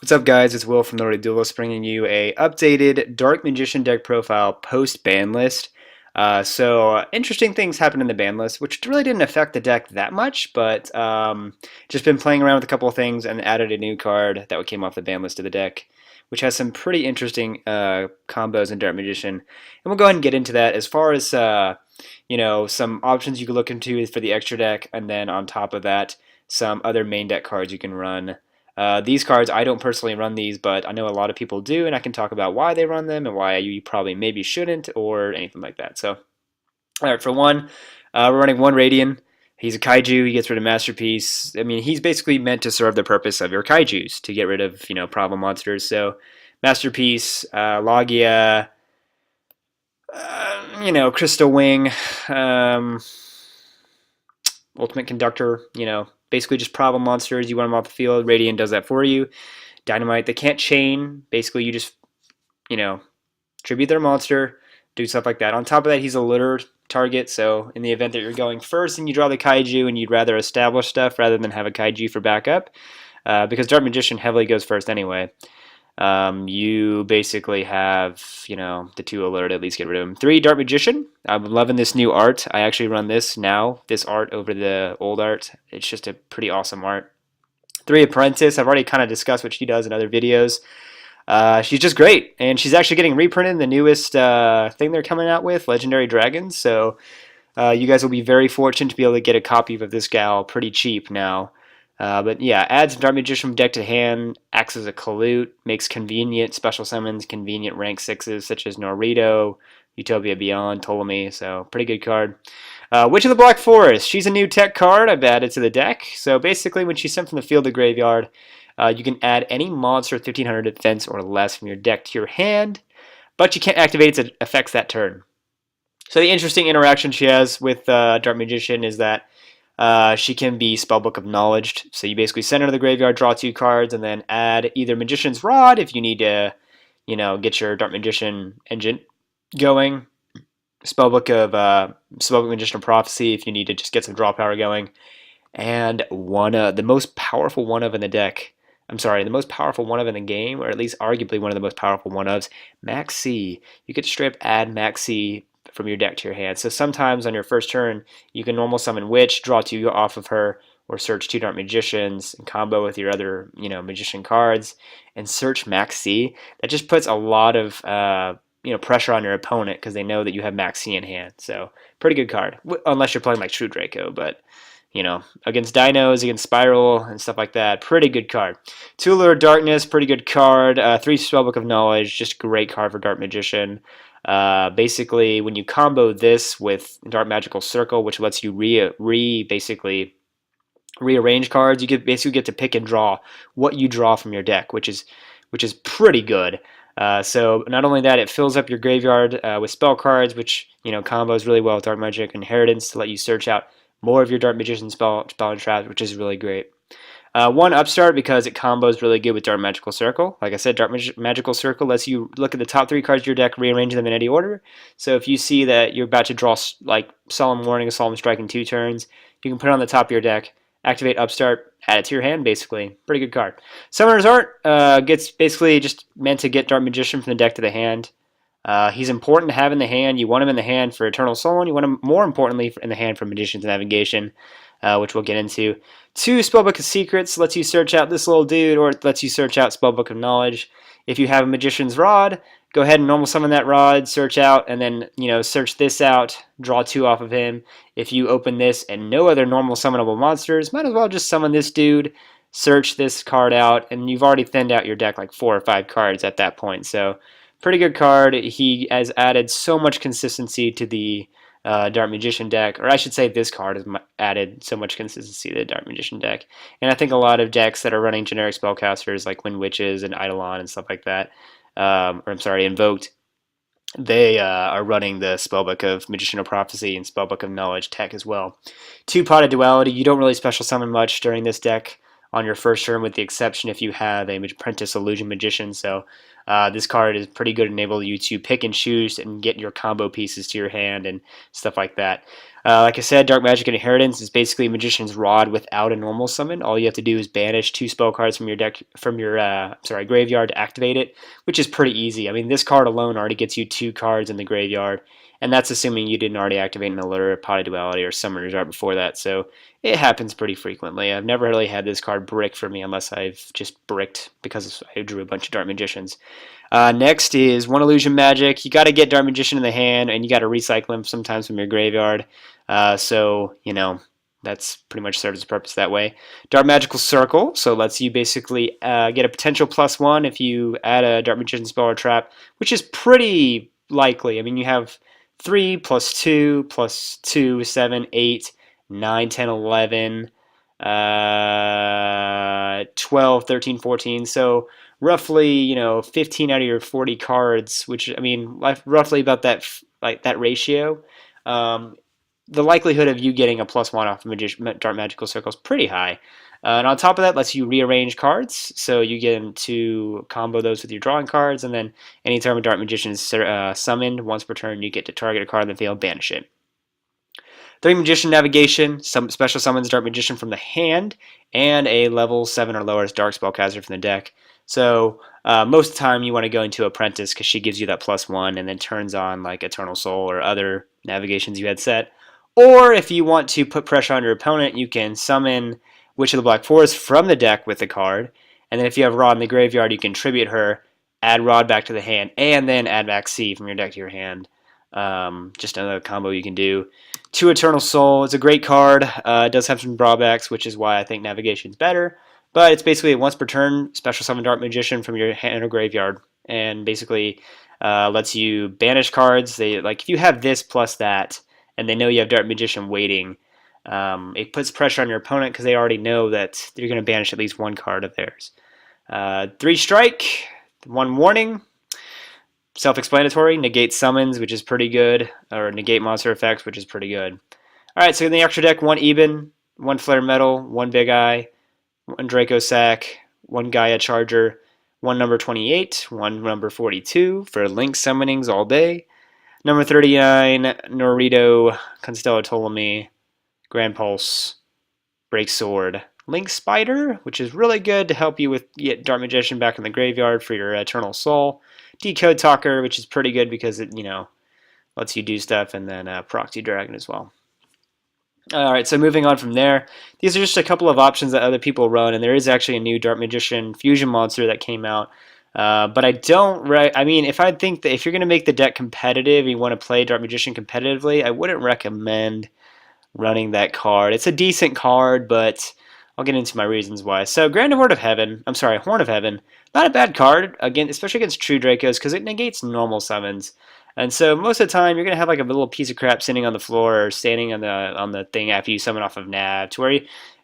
What's up, guys? It's Will from the Duality, bringing you a updated Dark Magician deck profile post ban list. Interesting things happened in the ban list, which really didn't affect the deck that much, but just been playing around with a couple of things and added a new card that came off the ban list of the deck, which has some pretty interesting combos in Dark Magician. And we'll go ahead and get into that. As far as some options you can look into for the extra deck, and then on top of that, some other main deck cards you can run. These cards, I don't personally run these, but I know a lot of people do, and I can talk about why they run them and why you probably maybe shouldn't or anything like that. So, all right, for one, we're running one Radian. He's a kaiju. He gets rid of Masterpiece. I mean, he's basically meant to serve the purpose of your kaijus to get rid of problem monsters. So, Masterpiece, Logia, Crystal Wing, Ultimate Conductor, basically just problem monsters. You want them off the field. Radian does that for you. Dynamite, they can't chain. Basically, you just, tribute their monster, do stuff like that. On top of that, he's a litter target, so in the event that you're going first and you draw the kaiju and you'd rather establish stuff rather than have a kaiju for backup, because Dark Magician heavily goes first anyway, you basically have, the two alert, at least get rid of them. 3, Dark Magician. I'm loving this new art. I actually run this art over the old art. It's just a pretty awesome art. 3, Apprentice. I've already kind of discussed what she does in other videos. She's just great, and she's actually getting reprinted in the newest thing they're coming out with, Legendary Dragons, so you guys will be very fortunate to be able to get a copy of this gal pretty cheap now. But yeah, adds Dark Magician from deck to hand, acts as a colute, makes convenient special summons, convenient rank 6s such as Norito, Utopia Beyond, Ptolemy, so pretty good card. Witch of the Black Forest, she's a new tech card I've added to the deck. So basically when she's sent from the field to graveyard, you can add any monster 1500 defense or less from your deck to your hand, but you can't activate its effects that turn. So the interesting interaction she has with Dark Magician is that she can be Spellbook of Knowledge. So you basically send her to the graveyard, draw 2 cards, and then add either Magician's Rod if you need to, get your Dark Magician engine going. Spellbook Magician of Prophecy if you need to just get some draw power going. And the most powerful one of in the deck. The most powerful one of in the game, or at least arguably one of the most powerful one ofs, Max C. You could straight up add Max C from your deck to your hand. So sometimes on your first turn, you can normal summon Witch, draw 2 off of her, or search 2 Dark Magicians and combo with your other, Magician cards, and search Max C. That just puts a lot of, pressure on your opponent because they know that you have Max C in hand. So pretty good card, unless you're playing like True Draco, but against Dinos, against Spiral, and stuff like that. Pretty good card. 2 Lure of Darkness, pretty good card. 3 Spellbook of Knowledge, just great card for Dark Magician. Basically, when you combo this with Dark Magical Circle, which lets you basically rearrange cards, you basically get to pick and draw what you draw from your deck, which is pretty good. So not only that, it fills up your graveyard with spell cards, which combos really well with Dark Magic Inheritance to let you search out more of your Dark Magician spell and traps, which is really great. 1 Upstart because it combos really good with Dark Magical Circle. Like I said, Dark Magical Circle lets you look at the top 3 cards of your deck, rearrange them in any order. So if you see that you're about to draw like Solemn Warning, a Solemn Strike in 2 turns, you can put it on the top of your deck, activate Upstart, add it to your hand, basically. Pretty good card. Summoner's Art gets basically just meant to get Dark Magician from the deck to the hand. He's important to have in the hand. You want him in the hand for Eternal Soul, and you want him more importantly in the hand for Magician's Navigation, which we'll get into. 2 Spellbook of Secrets lets you search out this little dude, or it lets you search out Spellbook of Knowledge. If you have a Magician's Rod, go ahead and normal summon that rod, search out, and then search this out, draw 2 off of him. If you open this and no other normal summonable monsters, might as well just summon this dude, search this card out, and you've already thinned out your deck like 4 or 5 cards at that point. So pretty good card. He has added so much consistency to the Dark Magician deck, or I should say this card has added so much consistency to the Dark Magician deck. And I think a lot of decks that are running generic spellcasters like Wind Witches and Eidolon and stuff like that, Invoked, they are running the Spellbook of Magician of Prophecy and Spellbook of Knowledge tech as well. 2 Potted Duality, you don't really special summon much during this deck on your first turn, with the exception if you have a Apprentice Illusion Magician. So this card is pretty good, enable you to pick and choose and get your combo pieces to your hand and stuff like that. Like I said, Dark Magic Inheritance is basically Magician's Rod without a normal summon. All you have to do is banish 2 spell cards from your deck, from your graveyard to activate it, which is pretty easy. I mean, this card alone already gets you 2 cards in the graveyard, and that's assuming you didn't already activate an Allure, Pot of Duality, or Summoner's Art before that. So it happens pretty frequently. I've never really had this card brick for me unless I've just bricked because I drew a bunch of Dark Magicians. Next is One Illusion Magic. You got to get Dark Magician in the hand, and you got to recycle him sometimes from your graveyard. So, that's pretty much serves its purpose that way. Dark Magical Circle, so lets you basically get a potential +1 if you add a Dark Magician spell or trap, which is pretty likely. I mean, you have 3 +2 +2, 7, 8, 9, 10, 11, 12, 13, 14. So roughly, 15 out of your 40 cards, which, I mean, roughly about that, like that ratio. The likelihood of you getting a +1 off of Dark Magical Circle is pretty high. And on top of that, lets you rearrange cards, so you get to combo those with your drawing cards, and then anytime a Dark Magician is summoned, once per turn, you get to target a card and then fail, banish it. 3 Magician Navigation, some special summons Dark Magician from the hand, and a level 7 or lower Dark Spellcaster from the deck. So most of the time you want to go into Apprentice because she gives you that +1 and then turns on like Eternal Soul or other navigations you had set. Or if you want to put pressure on your opponent, you can summon Witch of the Black Forest from the deck with the card. And then if you have Rod in the graveyard, you can tribute her, add Rod back to the hand, and then add back C from your deck to your hand. Just another combo you can do. 2 Eternal Soul is a great card. It does have some drawbacks, which is why I think Navigation's better. But it's basically a once per turn special summon Dark Magician from your hand or graveyard, and basically lets you banish cards. If you have this plus that, and they know you have Dark Magician waiting, it puts pressure on your opponent because they already know that you're going to banish at least one card of theirs. 3 Strike, 1 Warning. Self-explanatory. Negate summons, which is pretty good, or negate monster effects, which is pretty good. Alright, so in the extra deck, 1 Eben, 1 Flare Metal, 1 Big Eye, 1 Draco Sack, 1 Gaia Charger, 1 number 28, 1 number 42 for Link summonings all day. Number 39, Norito, Constello Ptolemy, Grand Pulse, Break Sword, Link Spider, which is really good to help you with get Dark Magician back in the graveyard for your Eternal Soul. Decode Talker, which is pretty good because it, lets you do stuff, and then Proxy Dragon as well. Alright, so moving on from there, these are just a couple of options that other people run, and there is actually a new Dark Magician fusion monster that came out. But I mean, if I think that if you're going to make the deck competitive and you want to play Dark Magician competitively, I wouldn't recommend running that card. It's a decent card, but I'll get into my reasons why. So Horn of Heaven, not a bad card, again, especially against True Dracos, because it negates normal summons. And so most of the time, you're going to have like a little piece of crap sitting on the floor or standing on the thing after you summon off of Nav, to where,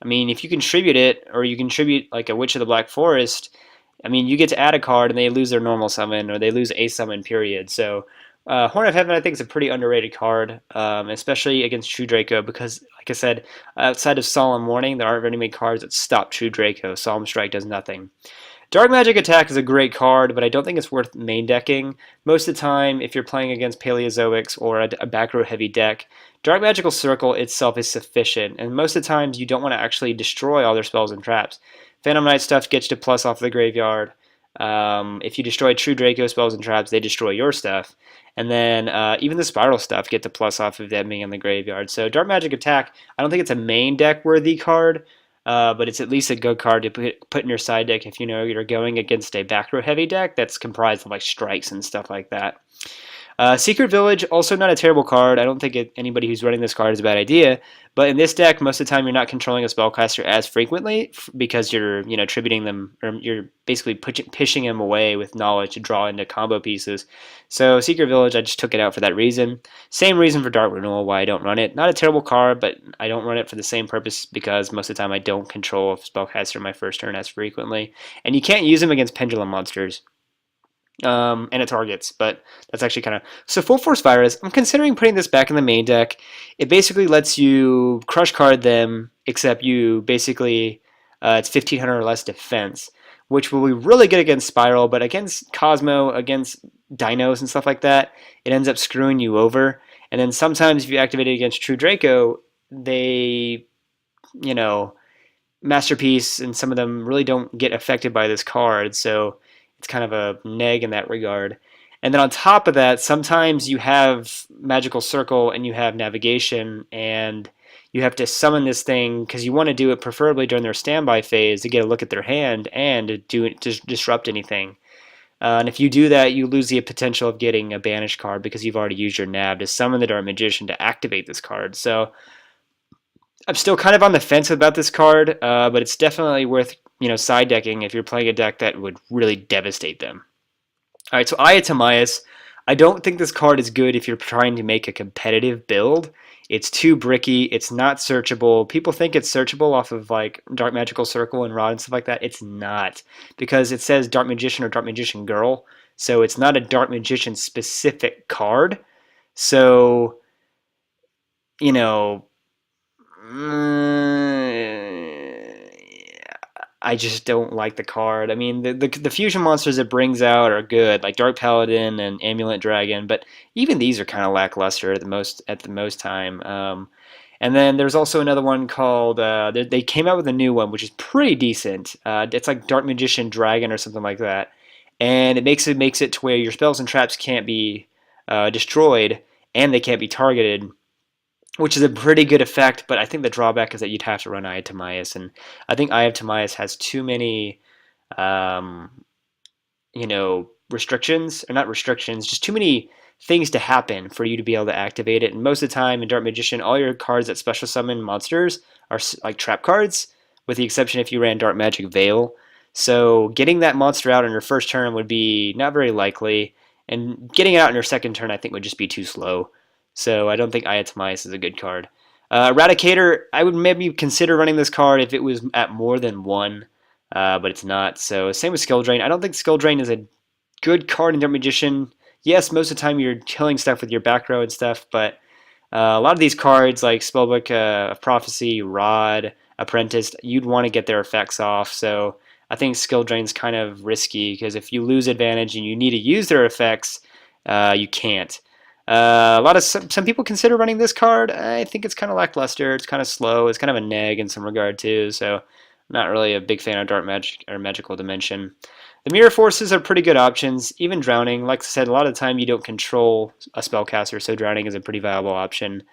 if you contribute it, or you contribute like a Witch of the Black Forest, you get to add a card and they lose their normal summon, or they lose a summon, period. So Horn of Heaven, I think, is a pretty underrated card, especially against True Draco, because, like I said, outside of Solemn Warning, there aren't very many cards that stop True Draco. Solemn Strike does nothing. Dark Magic Attack is a great card, but I don't think it's worth main decking. Most of the time, if you're playing against Paleozoics or a back row heavy deck, Dark Magical Circle itself is sufficient, and most of the times you don't want to actually destroy all their spells and traps. Phantom Knight stuff gets you to plus off the graveyard. If you destroy True Draco spells and traps, they destroy your stuff. And then even the Spiral stuff get to plus off of them being in the graveyard. So Dark Magic Attack, I don't think it's a main deck worthy card, but it's at least a good card to put in your side deck if you're going against a back row heavy deck that's comprised of like strikes and stuff like that. Secret Village, also not a terrible card. I don't think anybody who's running this card is a bad idea. But in this deck, most of the time you're not controlling a spellcaster as frequently because you're tributing them, or you're basically pushing them away with knowledge to draw into combo pieces. So Secret Village, I just took it out for that reason. Same reason for Dark Renewal why I don't run it. Not a terrible card, but I don't run it for the same purpose because most of the time I don't control a spellcaster in my first turn as frequently. And you can't use them against pendulum monsters. And it targets, but that's actually kind of... So Full Force Virus, I'm considering putting this back in the main deck. It basically lets you crush card them, except you basically, it's 1500 or less defense, which will be really good against Spiral, but against Cosmo, against Dinos and stuff like that, it ends up screwing you over. And then sometimes if you activate it against True Draco, they, you know, Masterpiece and some of them really don't get affected by this card, so it's kind of a neg in that regard. And then on top of that, sometimes you have Magical Circle and you have Navigation, and you have to summon this thing because you want to do it preferably during their standby phase to get a look at their hand and to disrupt anything. And if you do that, you lose the potential of getting a banished card because you've already used your nav to summon the Dark Magician to activate this card. So I'm still kind of on the fence about this card, but it's definitely worth side decking if you're playing a deck that would really devastate them. All right, so Ayah Timaeus. I don't think this card is good if you're trying to make a competitive build. It's too bricky. It's not searchable. People think it's searchable off of like Dark Magical Circle and Rod and stuff like that. It's not, because it says Dark Magician or Dark Magician Girl, so it's not a Dark Magician specific card. So, I just don't like the card. I mean, the fusion monsters it brings out are good, like Dark Paladin and Amulet Dragon, but even these are kind of lackluster at the most time. And then there's also another one called they came out with a new one which is pretty decent. It's like Dark Magician Dragon or something like that, and it makes it to where your spells and traps can't be destroyed and they can't be targeted, which is a pretty good effect, but I think the drawback is that you'd have to run Ayah Timaeus, and I think Ayah Timaeus has too many, restrictions, or not restrictions, just too many things to happen for you to be able to activate it. And most of the time in Dark Magician, all your cards that special summon monsters are like trap cards, with the exception if you ran Dark Magic Veil. So getting that monster out on your first turn would be not very likely, and getting it out on your second turn I think would just be too slow. So I don't think Ayah Timaeus is a good card. Eradicator, I would maybe consider running this card if it was at more than one, but it's not. So same with Skill Drain. I don't think Skill Drain is a good card in Dark Magician. Yes, most of the time you're killing stuff with your back row and stuff, but a lot of these cards like Spellbook of Prophecy, Rod, Apprentice, you'd want to get their effects off. So I think Skill Drain's kind of risky because if you lose advantage and you need to use their effects, you can't. Some people consider running this card. I think it's kind of lackluster. It's kind of slow. It's kind of a neg in some regard too. So, I'm not really a big fan of Dark Magic or Magical Dimension. The Mirror Forces are pretty good options. Even Drowning, like I said, a lot of the time you don't control a spellcaster, so Drowning is a pretty viable option.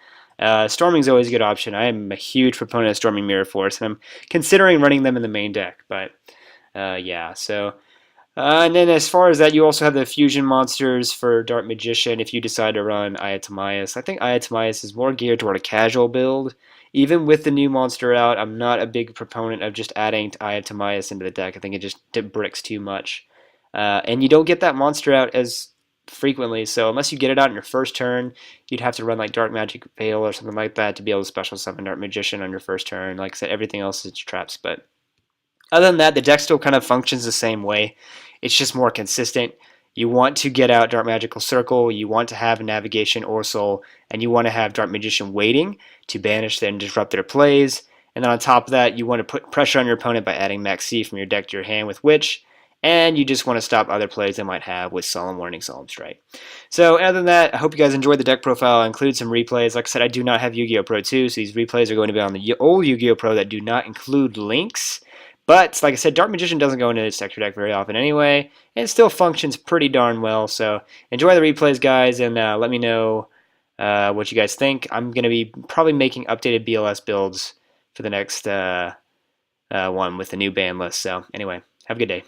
Storming is always a good option. I am a huge proponent of Storming Mirror Force, and I'm considering running them in the main deck. But yeah, so. And then as far as that, you also have the fusion monsters for Dark Magician if you decide to run Ayah Timaeus. I think Ayah Timaeus is more geared toward a casual build. Even with the new monster out, I'm not a big proponent of just adding Ayah Timaeus into the deck. I think it bricks too much. And you don't get that monster out as frequently, so unless you get it out in your first turn, you'd have to run like Dark Magic Veil or something like that to be able to special summon Dark Magician on your first turn. Like I said, everything else is traps, but other than that, the deck still kind of functions the same way. It's just more consistent. You want to get out Dark Magical Circle, you want to have a Navigation or Soul, and you want to have Dark Magician waiting to banish and disrupt their plays. And then on top of that, you want to put pressure on your opponent by adding Max C from your deck to your hand with Witch, and you just want to stop other plays they might have with Solemn Warning, Solemn Strike. So other than that, I hope you guys enjoyed the deck profile. I include some replays. Like I said, I do not have Yu-Gi-Oh! Pro 2, so these replays are going to be on the old Yu-Gi-Oh! Pro that do not include links. But, like I said, Dark Magician doesn't go into its texture deck very often anyway, and it still functions pretty darn well. So enjoy the replays, guys, and let me know what you guys think. I'm going to be probably making updated BLS builds for the next one with the new ban list. So anyway, have a good day.